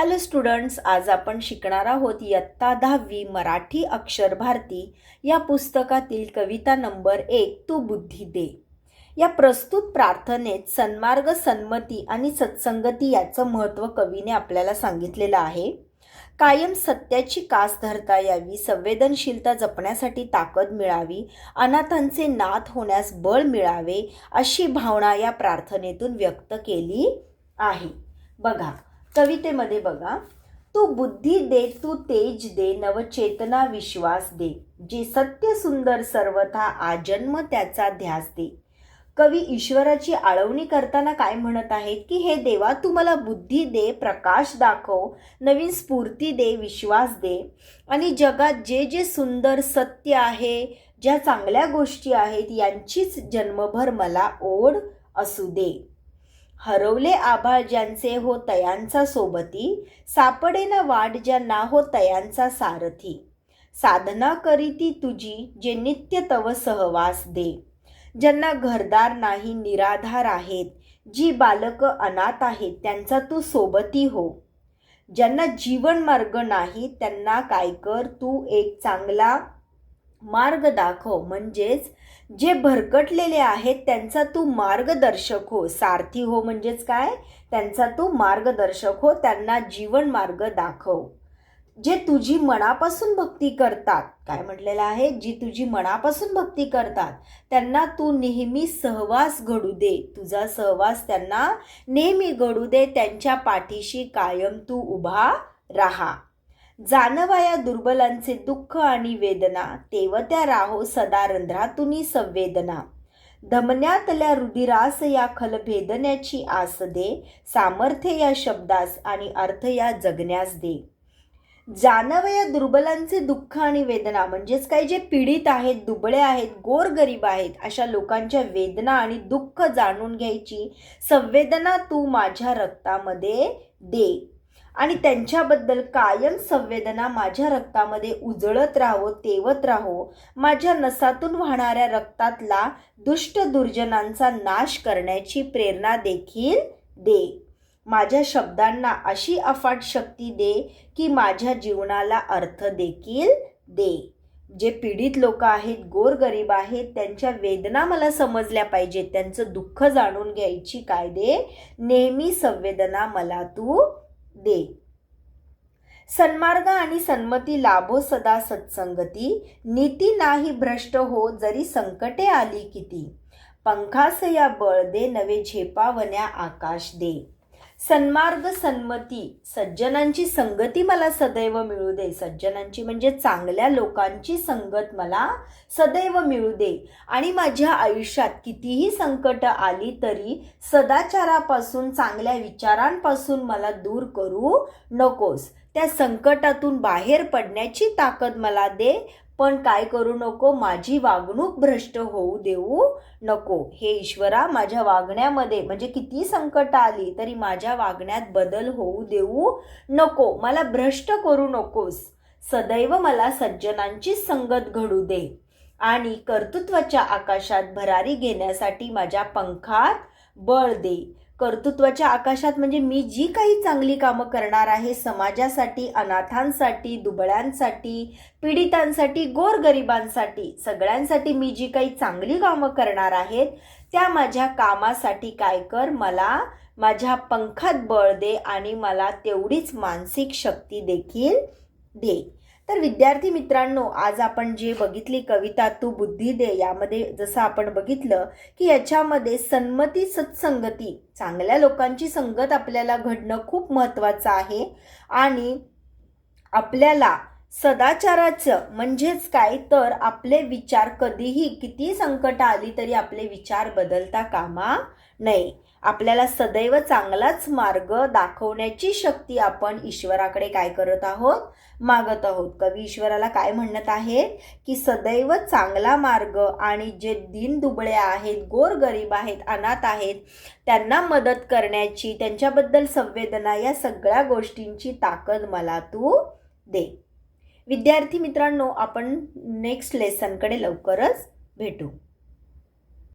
Hello students, आज आपण शिकणार आहोत इयत्ता 10वी मराठी अक्षर भारती या पुस्तकातील कविता नंबर 1 तू बुद्धी दे। या प्रस्तुत प्रार्थनेत सन्मार्ग, सन्मती आणि सत्संगती याचं महत्त्व कवीने आपल्याला सांगितलेलं आहे। कायम सत्याची कास धरता यावी, संवेदनशीलता जपण्यासाठी ताकद मिळावी, अनाथांचे नाथ होण्यास बळ मिळावे, अशी भावना या प्रार्थनेतून व्यक्त केली आहे। बघा कवितेमध्ये बघा, तू बुद्धी दे, तू तेज दे, नवचेतना विश्वास दे, जे सत्य सुंदर सर्वथा आजन्म त्याचा ध्यास दे। कवी ईश्वराची आळवणी करताना काय म्हणत आहेत की हे देवा, तू मला बुद्धी दे, प्रकाश दाखव, नवीन स्फूर्ती दे, विश्वास दे आणि जगात जे जे सुंदर सत्य आहे, ज्या चांगल्या गोष्टी आहेत यांचीच जन्मभर मला ओढ असू दे। हरवले आभाळ ज्यांचे हो तयांचा सोबती, सापडेना वाट ज्यांना हो तयांचा सारथी, साधना करीती तुझी जे नित्य तव सहवास दे, ज्यांना घरदार नाही निराधार आहेत, जी बालक अनाथ आहेत त्यांचा तू सोबती हो, ज्यांना जीवन मार्ग नाही त्यांना काय कर तू एक चांगला मार्ग दाखव, म्हणजेच जे भरकटलेले आहेत त्यांचा तू मार्गदर्शक हो, सारथी हो म्हणजेच काय, त्यांचा तू मार्गदर्शक हो, त्यांना जीवन मार्ग दाखव। जे तुझी मनापासून भक्ती करतात, काय म्हटलेलं आहे, जी तुझी मनापासून भक्ती करतात त्यांना तू नेहमी सहवास घडू दे, तुझा सहवास त्यांना नेहमी घडू दे, त्यांच्या पाठीशी कायम तू उभा राहा। जाणवाया दुर्बलांचे दुःख आणि वेदना, तेवत्या राहो सदा रंध्रातुनी संवेदना, धमन्यातल्या रुधिरास या खल भेदण्याची आस दे, सामर्थ्य या शब्दास आणि अर्थ या जगण्यास दे। जाणवया दुर्बलांचे दुःख आणि वेदना म्हणजेच काय, जे पीडित आहेत, दुबळे आहेत, गोरगरीब आहेत अशा लोकांच्या वेदना आणि दुःख जाणून घ्यायची संवेदना तू माझ्या रक्तामध्ये दे आणि त्यांच्याबद्दल कायम संवेदना माझ्या रक्तामध्ये उजळत राहो, तेवत राहो, माझ्या नसातून वाहणाऱ्या रक्तातला दुष्ट दुर्जनांचा नाश करण्याची प्रेरणा देखील दे। माझ्या शब्दांना अशी अफाट शक्ती दे की माझ्या जीवनाला अर्थ देखील दे। जे पीडित लोक आहेत, गोरगरीब आहेत, त्यांच्या वेदना मला समजल्या पाहिजेत, त्यांचं दुःख जाणून घ्यायची काय दे, नेहमी संवेदना मला तू दे। सन्मार्ग आणि सन्मती लाभो सदा सत्संगती, नीती नाही भ्रष्ट हो जरी संकटे आली किती, पंखास या बळ दे, नवे झेपावण्या आकाश दे। सन्मार्ग, सन्मती, सज्जनांची संगती मला सदैव मिळू दे, सज्जनांची म्हणजे चांगल्या लोकांची संगत मला सदैव मिळू दे आणि माझ्या आयुष्यात कितीही संकट आली तरी सदाचारापासून, चांगल्या विचारांपासून मला दूर करू नकोस। त्या संकटातून बाहेर पडण्याची ताकद मला दे, पण काय करू नको, माझी वागणूक भ्रष्ट होऊ देऊ नको। हे ईश्वरा, माझ्या वागण्यामध्ये म्हणजे किती संकट आली तरी माझ्या वागण्यात बदल होऊ देऊ नको, मला भ्रष्ट करू नकोस। सदैव मला सज्जनांची संगत घडू दे आणि कर्तृत्वाच्या आकाशात भरारी घेण्यासाठी माझ्या पंखात बळ दे। कर्तृत्वाच्या आकाशात म्हणजे मी जी काही चांगली कामं करणार आहे समाजासाठी, अनाथांसाठी, दुबळ्यांसाठी, पीडितांसाठी, गोरगरिबांसाठी, सगळ्यांसाठी मी जी काही चांगली कामं करणार आहेत त्या माझ्या कामासाठी काय कर, मला माझ्या पंखात बळ दे आणि मला तेवढीच मानसिक शक्ती देखील दे। तर विद्यार्थी मित्रांनो, आज आपण जे बघितली कविता तू बुद्धी दे, यामध्ये जसं आपण बघितलं की याच्यामध्ये सन्मती, सत्संगती, चांगल्या लोकांची संगत आपल्याला घडणं खूप महत्त्वाचं आहे आणि आपल्याला सदाचाराचं म्हणजेच काय तर आपले विचार कधीही किती संकट आली तरी आपले विचार बदलता कामा नये। आपल्याला सदैव चांगलाच मार्ग दाखवण्याची शक्ती आपण ईश्वराकडे काय करत आहोत, मागत आहोत। कवी ईश्वराला काय म्हणत आहेत की सदैव चांगला मार्ग आणि जे दीन दुबळे आहेत, गोरगरीब आहेत, अनाथ आहेत त्यांना मदत करण्याची, त्यांच्याबद्दल संवेदना, या सगळ्या गोष्टींची ताकद मला तू दे। विद्यार्थी मित्रांनो, आपण नेक्स्ट लेसनकडे लवकरच भेटू।